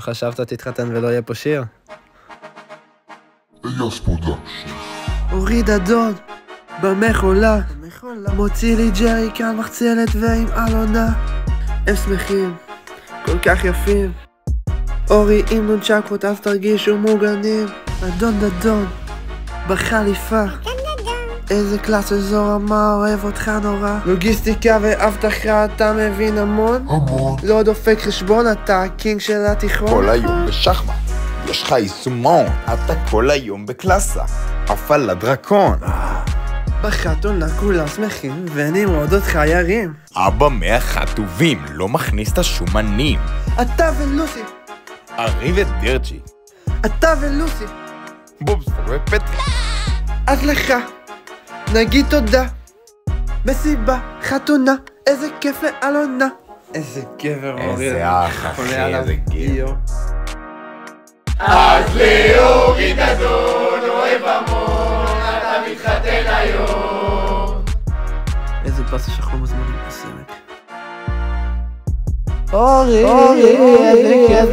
חשבת תתחתן ולא יהיה פה שיר? אייס פרודקשן. הוריד הדוד במחולה, מוציא לי ג'ריקן מחצלת ועם אלונה. הם שמחים, כל כך יפים. אורי עם נונצ'קות אז תרגישו מוגנים. אדון דדון בחליפה, איזה קלאס איזו רמה, אוהב אותך נורא. לוגיסטיקה ואבטחה אתה מבין המון. לא דופק חשבון, אתה הקינג של התיכון. כל היום בשחמט, יש לך יישומון, אתה כל היום בקלאסה, עף על הדרקון. בחתונה כולם שמחים ונמרוד אותך ירים. אבא מהחטובים לא מכניס את השומנים. אתה ולוסי, ארי ודירג'י, אתה ולוסי, בובס ופטרי. אז לך נגיד תודה. מסיבה, חתונה, איזה כיף לאלונה. איזה גבר אורי. איזה אח אחי, איזה גבר. אז לאורי דדון אוהב המון, אתה מתחתן היום. איזה באסה שאנחנו מזמנים בסרט. אורי, איזה כיף,